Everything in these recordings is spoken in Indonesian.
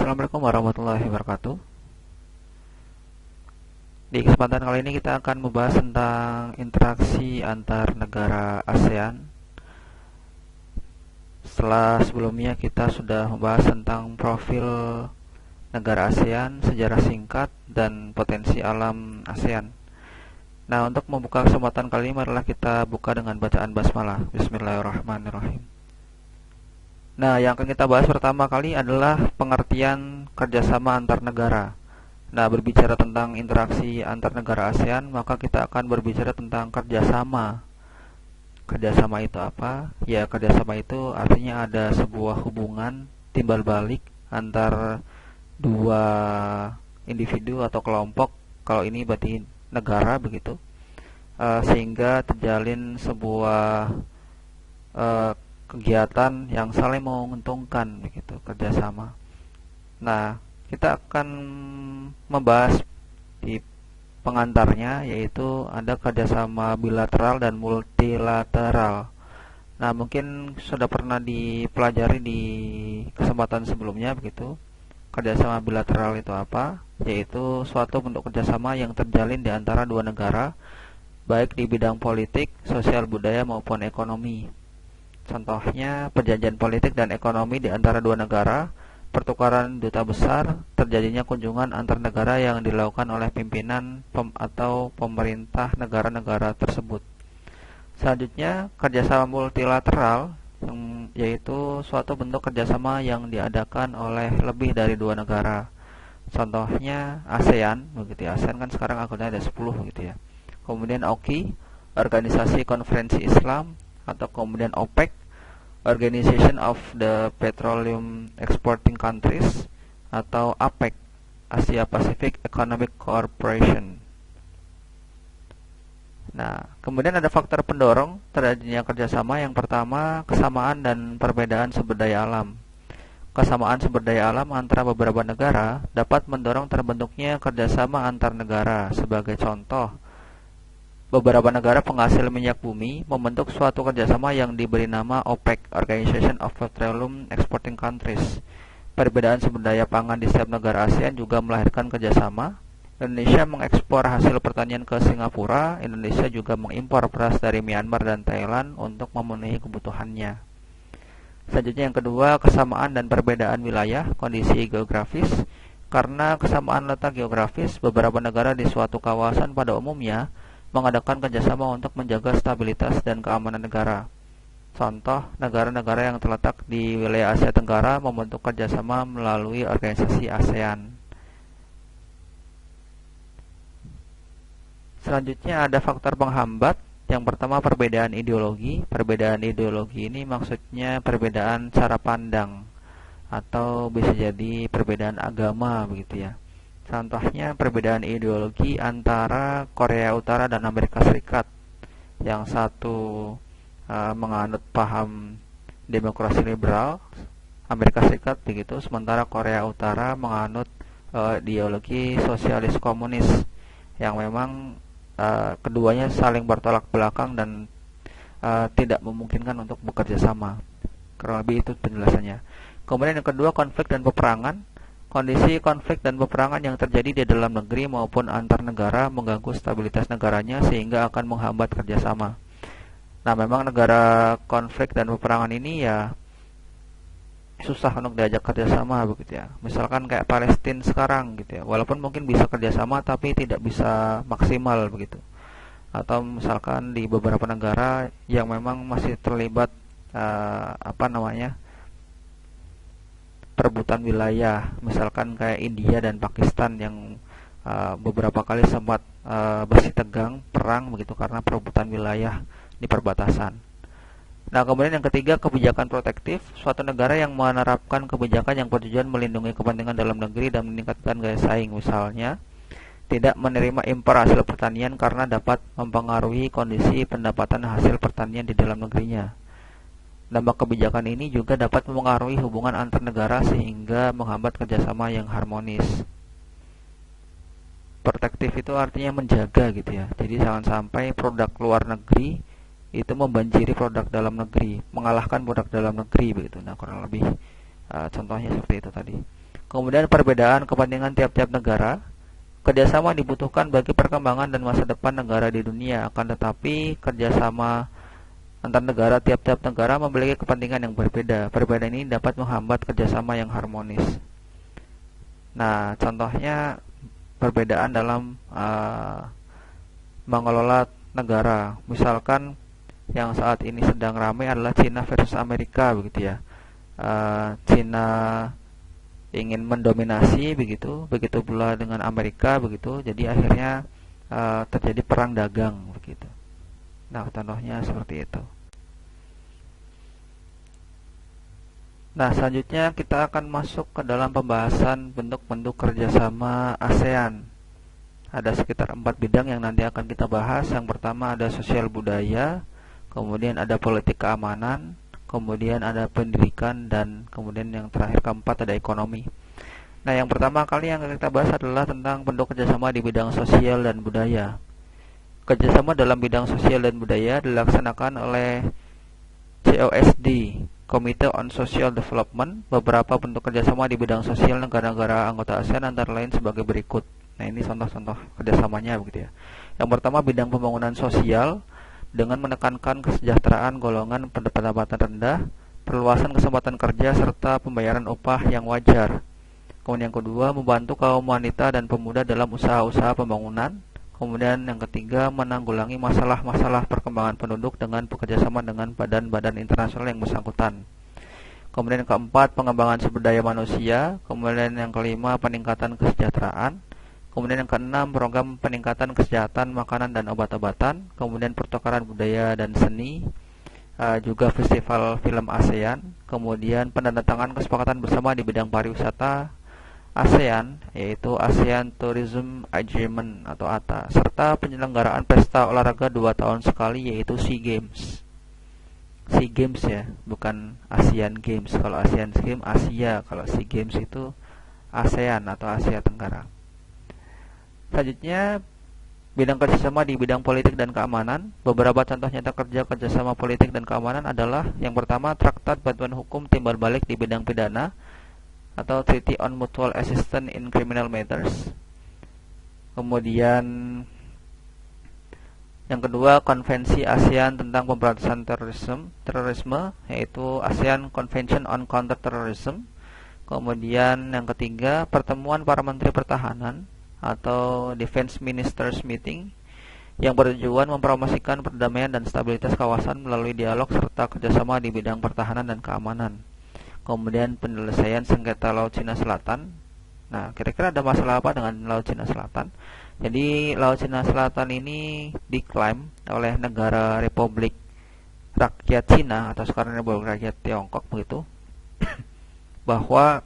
Assalamualaikum warahmatullahi wabarakatuh. Di kesempatan kali ini kita akan membahas tentang interaksi antar negara ASEAN. Setelah sebelumnya kita sudah membahas tentang profil negara ASEAN, sejarah singkat, dan potensi alam ASEAN. Nah, untuk membuka kesempatan kali ini marilah kita buka dengan bacaan basmalah. Bismillahirrahmanirrahim. Nah, yang akan kita bahas pertama kali adalah pengertian kerjasama antar negara. Nah, berbicara tentang interaksi antar negara ASEAN, maka kita akan berbicara tentang kerjasama. Kerjasama itu apa? Ya, kerjasama itu artinya ada sebuah hubungan timbal balik antar dua individu atau kelompok. Kalau ini berarti negara begitu, sehingga terjalin sebuah kegiatan yang saling menguntungkan begitu, kerjasama. Nah, kita akan membahas di pengantarnya, yaitu ada kerjasama bilateral dan multilateral. Nah, mungkin sudah pernah dipelajari di kesempatan sebelumnya begitu. Kerjasama bilateral itu apa? Yaitu suatu bentuk kerjasama yang terjalin di antara dua negara, baik di bidang politik, sosial budaya maupun ekonomi. Contohnya perjanjian politik dan ekonomi di antara dua negara, pertukaran duta besar, terjadinya kunjungan antar negara yang dilakukan oleh pimpinan atau pemerintah negara-negara tersebut. Selanjutnya, kerjasama multilateral, yaitu suatu bentuk kerjasama yang diadakan oleh lebih dari dua negara. Contohnya ASEAN, begitu ya. ASEAN kan sekarang anggotanya ada 10 gitu ya. Kemudian OKI, Organisasi Konferensi Islam, atau kemudian OPEC, Organization of the Petroleum Exporting Countries, atau APEC, Asia Pacific Economic Cooperation. Nah, kemudian ada faktor pendorong terjadinya kerjasama. Yang pertama, kesamaan dan perbedaan sumber daya alam. Kesamaan sumber daya alam antara beberapa negara dapat mendorong terbentuknya kerjasama antar negara. Sebagai contoh, beberapa negara penghasil minyak bumi membentuk suatu kerjasama yang diberi nama OPEC, Organization of Petroleum Exporting Countries. Perbedaan sumber daya pangan di setiap negara ASEAN juga melahirkan kerjasama. Indonesia mengekspor hasil pertanian ke Singapura. Indonesia juga mengimpor beras dari Myanmar dan Thailand untuk memenuhi kebutuhannya. Selanjutnya yang kedua, kesamaan dan perbedaan wilayah, kondisi geografis. Karena kesamaan letak geografis, beberapa negara di suatu kawasan pada umumnya mengadakan kerjasama untuk menjaga stabilitas dan keamanan negara. Contoh, negara-negara yang terletak di wilayah Asia Tenggara membentuk kerjasama melalui organisasi ASEAN. Selanjutnya ada faktor penghambat. Yang pertama, perbedaan ideologi. Perbedaan ideologi ini maksudnya perbedaan cara pandang, atau bisa jadi perbedaan agama begitu ya. Contohnya perbedaan ideologi antara Korea Utara dan Amerika Serikat. Yang satu menganut paham demokrasi liberal, Amerika Serikat begitu, sementara Korea Utara menganut ideologi sosialis komunis, yang memang keduanya saling bertolak belakang dan tidak memungkinkan untuk bekerja sama. Kurang lebih itu penjelasannya. Kemudian yang kedua, konflik dan peperangan. Kondisi konflik dan peperangan yang terjadi di dalam negeri maupun antar negara mengganggu stabilitas negaranya sehingga akan menghambat kerjasama. Nah, memang negara konflik dan peperangan ini ya susah untuk diajak kerjasama begitu ya. Misalkan kayak Palestina sekarang gitu ya, walaupun mungkin bisa kerjasama tapi tidak bisa maksimal begitu. Atau misalkan di beberapa negara yang memang masih terlibat perebutan wilayah, misalkan kayak India dan Pakistan yang beberapa kali sempat bersitegang perang begitu karena perebutan wilayah di perbatasan. Nah, kemudian yang ketiga, kebijakan protektif. Suatu negara yang menerapkan kebijakan yang bertujuan melindungi kepentingan dalam negeri dan meningkatkan gaya saing, misalnya tidak menerima impor hasil pertanian karena dapat mempengaruhi kondisi pendapatan hasil pertanian di dalam negerinya. Dampak kebijakan ini juga dapat mempengaruhi hubungan antar negara sehingga menghambat kerjasama yang harmonis. Protektif itu artinya menjaga gitu ya. Jadi jangan sampai produk luar negeri itu membanjiri produk dalam negeri, mengalahkan produk dalam negeri begitu. Nah, kurang lebih contohnya seperti itu tadi. Kemudian perbedaan kepentingan tiap-tiap negara. Kerjasama dibutuhkan bagi perkembangan dan masa depan negara di dunia, akan tetapi kerjasama antar negara tiap-tiap negara memiliki kepentingan yang berbeda. Perbedaan ini dapat menghambat kerjasama yang harmonis. Nah, contohnya perbedaan dalam mengelola negara. Misalkan yang saat ini sedang ramai adalah Cina versus Amerika, begitu ya. Cina ingin mendominasi begitu pula dengan Amerika begitu, jadi akhirnya terjadi perang dagang begitu. Nah, contohnya seperti itu. Nah, selanjutnya kita akan masuk ke dalam pembahasan bentuk-bentuk kerjasama ASEAN. Ada sekitar 4 bidang yang nanti akan kita bahas. Yang pertama ada sosial budaya, kemudian ada politik keamanan, kemudian ada pendidikan, dan kemudian yang terakhir keempat ada ekonomi. Nah, yang pertama kali yang kita bahas adalah tentang bentuk kerjasama di bidang sosial dan budaya. Kerjasama dalam bidang sosial dan budaya dilaksanakan oleh COSD, Committee on Social Development. Beberapa bentuk kerjasama di bidang sosial negara-negara anggota ASEAN antara lain sebagai berikut. Nah, ini contoh-contoh kerjasamanya begitu ya. Yang pertama bidang pembangunan sosial, dengan menekankan kesejahteraan golongan pendapatan rendah, perluasan kesempatan kerja, serta pembayaran upah yang wajar. Kemudian yang kedua, membantu kaum wanita dan pemuda dalam usaha-usaha pembangunan. Kemudian yang ketiga, menanggulangi masalah-masalah perkembangan penduduk dengan bekerjasama dengan badan-badan internasional yang bersangkutan. Kemudian yang keempat, pengembangan sumber daya manusia. Kemudian yang kelima, peningkatan kesejahteraan. Kemudian yang keenam, program peningkatan kesehatan, makanan dan obat-obatan. Kemudian pertukaran budaya dan seni, juga festival film ASEAN. Kemudian penandatanganan kesepakatan bersama di bidang pariwisata ASEAN, yaitu ASEAN Tourism Agreement atau ATA, serta penyelenggaraan pesta olahraga 2 tahun sekali, yaitu SEA Games. SEA Games ya, bukan ASEAN Games. Kalau ASEAN Games Asia, kalau SEA Games itu ASEAN atau Asia Tenggara. Selanjutnya, bidang kerjasama di bidang politik dan keamanan. Beberapa contoh nyata kerjasama politik dan keamanan adalah yang pertama, Traktat Bantuan Hukum Timbal Balik di bidang pidana atau Treaty on Mutual Assistance in Criminal Matters. Kemudian yang kedua, Konvensi ASEAN tentang pemberantasan terorisme, yaitu ASEAN Convention on Counter-Terrorism. Kemudian yang ketiga, pertemuan para menteri pertahanan atau Defense Ministers Meeting yang bertujuan mempromosikan perdamaian dan stabilitas kawasan melalui dialog serta kerjasama di bidang pertahanan dan keamanan. Kemudian penyelesaian sengketa Laut Cina Selatan. Nah, kira-kira ada masalah apa dengan Laut Cina Selatan? Jadi Laut Cina Selatan ini diklaim oleh negara Republik Rakyat Cina atau sekarang Republik Rakyat Tiongkok begitu bahwa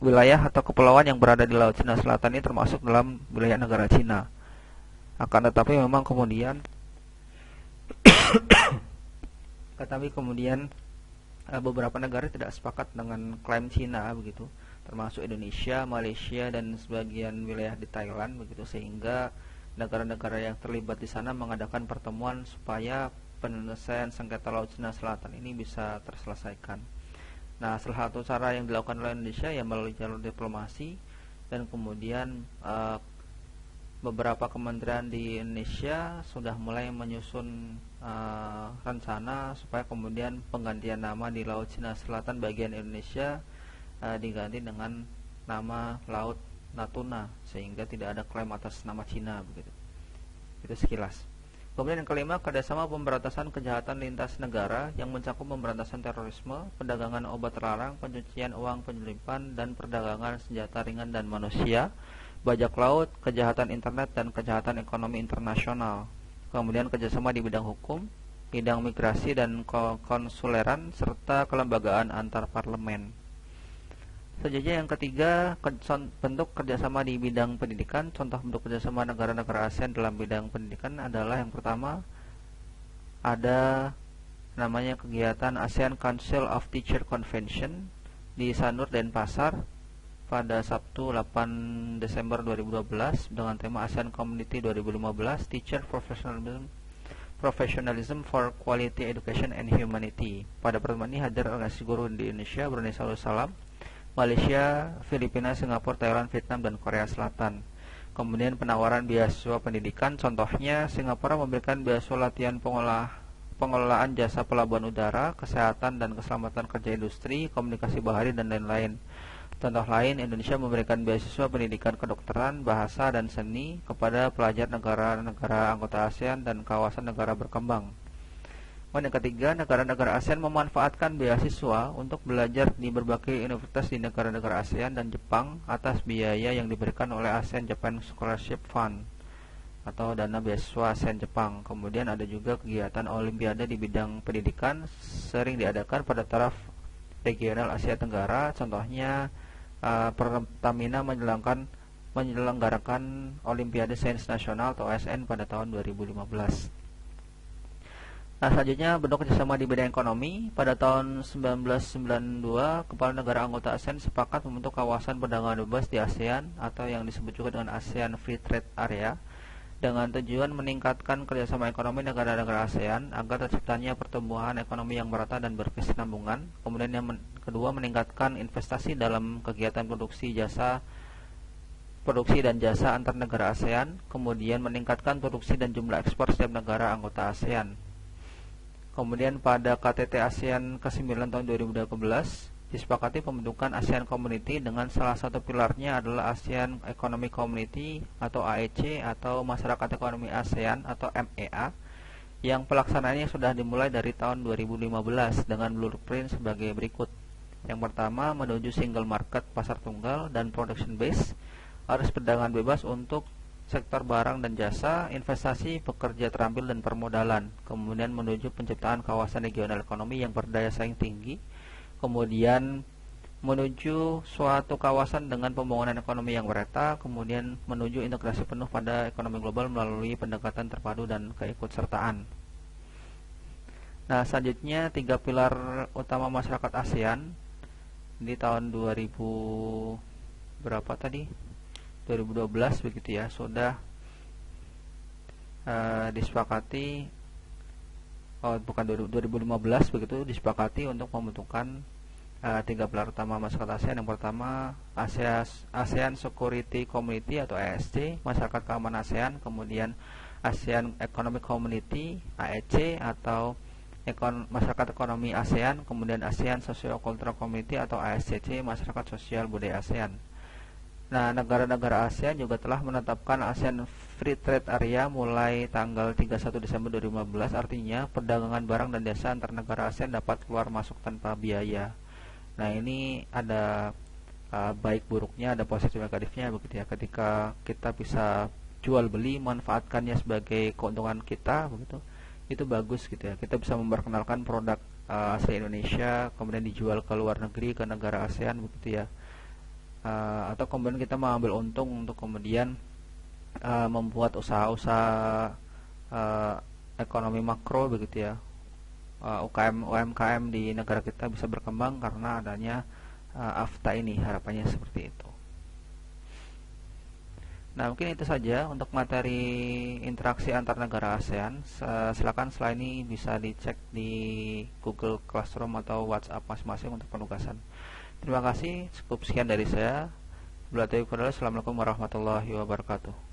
wilayah atau kepulauan yang berada di Laut Cina Selatan ini termasuk dalam wilayah negara Cina. Akan tetapi memang kemudian beberapa negara tidak sepakat dengan klaim Cina begitu, termasuk Indonesia, Malaysia, dan sebagian wilayah di Thailand begitu, sehingga negara-negara yang terlibat di sana mengadakan pertemuan supaya penyelesaian sengketa Laut Cina Selatan ini bisa terselesaikan. Nah, salah satu cara yang dilakukan oleh Indonesia ya melalui jalur diplomasi, dan kemudian beberapa kementerian di Indonesia sudah mulai menyusun rencana supaya kemudian penggantian nama di Laut Cina Selatan bagian Indonesia diganti dengan nama Laut Natuna, sehingga tidak ada klaim atas nama Cina begitu. Itu sekilas. Kemudian yang kelima, kerjasama pemberantasan kejahatan lintas negara yang mencakup pemberantasan terorisme, perdagangan obat terlarang, pencucian uang, penyelidikan, dan perdagangan senjata ringan dan manusia, bajak laut, kejahatan internet, dan kejahatan ekonomi internasional. Kemudian kerjasama di bidang hukum, bidang migrasi dan konsuleran, serta kelembagaan antar parlemen. Selanjutnya yang ketiga, bentuk kerjasama di bidang pendidikan. Contoh bentuk kerjasama negara-negara ASEAN dalam bidang pendidikan adalah yang pertama, ada namanya kegiatan ASEAN Council of Teacher Convention di Sanur, Denpasar pada Sabtu 8 Desember 2012 dengan tema ASEAN Community 2015 Teacher Professionalism for Quality Education and Humanity. Pada pertemuan ini hadir organisasi guru di Indonesia, Brunei Darussalam, Malaysia, Filipina, Singapura, Thailand, Vietnam, dan Korea Selatan. Kemudian penawaran beasiswa pendidikan, contohnya Singapura memberikan beasiswa latihan pengelolaan jasa pelabuhan udara, kesehatan dan keselamatan kerja industri, komunikasi bahari, dan lain-lain. Contoh lain, Indonesia memberikan beasiswa pendidikan kedokteran, bahasa, dan seni kepada pelajar negara-negara anggota ASEAN dan kawasan negara berkembang. Yang ketiga, negara-negara ASEAN memanfaatkan beasiswa untuk belajar di berbagai universitas di negara-negara ASEAN dan Jepang atas biaya yang diberikan oleh ASEAN Japan Scholarship Fund atau dana beasiswa ASEAN Jepang. Kemudian ada juga kegiatan olimpiade di bidang pendidikan sering diadakan pada taraf regional Asia Tenggara, contohnya Pertamina menyelenggarakan Olimpiade Sains Nasional atau OSN pada tahun 2015. Nah, selanjutnya bentuk kerjasama di bidang ekonomi. Pada tahun 1992, kepala negara anggota ASEAN sepakat membentuk kawasan perdagangan bebas di ASEAN atau yang disebut juga dengan ASEAN Free Trade Area dengan tujuan meningkatkan kerjasama ekonomi negara-negara ASEAN agar terciptanya pertumbuhan ekonomi yang merata dan berkesinambungan. Kemudian yang kedua, meningkatkan investasi dalam kegiatan produksi dan jasa antar negara ASEAN. Kemudian meningkatkan produksi dan jumlah ekspor setiap negara anggota ASEAN. Kemudian pada KTT ASEAN ke-9 tahun 2012 disepakati pembentukan ASEAN Community dengan salah satu pilarnya adalah ASEAN Economic Community atau AEC atau Masyarakat Ekonomi ASEAN atau MEA yang pelaksanaannya sudah dimulai dari tahun 2015 dengan blueprint sebagai berikut. Yang pertama, menuju single market pasar tunggal dan production base, arus perdagangan bebas untuk sektor barang dan jasa, investasi, pekerja terampil dan permodalan. Kemudian menuju penciptaan kawasan regional ekonomi yang berdaya saing tinggi. Kemudian menuju suatu kawasan dengan pembangunan ekonomi yang merata, kemudian menuju integrasi penuh pada ekonomi global melalui pendekatan terpadu dan keikutsertaan. Nah, selanjutnya 3 pilar utama masyarakat ASEAN di tahun 2012 begitu ya, sudah disepakati. 2015 begitu disepakati untuk membentukkan 3 pilar utama masyarakat ASEAN. Yang pertama, ASEAN Security Community atau ASC, Masyarakat Keamanan ASEAN. Kemudian ASEAN Economic Community AEC atau Masyarakat Ekonomi ASEAN. Kemudian ASEAN Socio-Cultural Community atau ASCC, Masyarakat Sosial Budaya ASEAN. Nah, negara-negara ASEAN juga telah menetapkan ASEAN Free Trade Area mulai tanggal 31 Desember 2015. Artinya, perdagangan barang dan jasa antar negara ASEAN dapat keluar masuk tanpa biaya. Nah, ini ada baik buruknya, ada positif negatifnya begitu ya. Ketika kita bisa jual beli, manfaatkannya sebagai keuntungan kita begitu, itu bagus gitu ya. Kita bisa memperkenalkan produk asli Indonesia, kemudian dijual ke luar negeri, ke negara ASEAN begitu ya. Atau kemudian kita mengambil untung untuk kemudian membuat usaha-usaha ekonomi makro begitu ya. UMKM di negara kita bisa berkembang karena adanya AFTA ini, harapannya seperti itu. Nah, mungkin itu saja untuk materi interaksi antar negara ASEAN. Silakan setelah ini bisa dicek di Google Classroom atau WhatsApp masing-masing untuk penugasan. Terima kasih, cukup sekian dari saya. Assalamualaikum warahmatullahi wabarakatuh.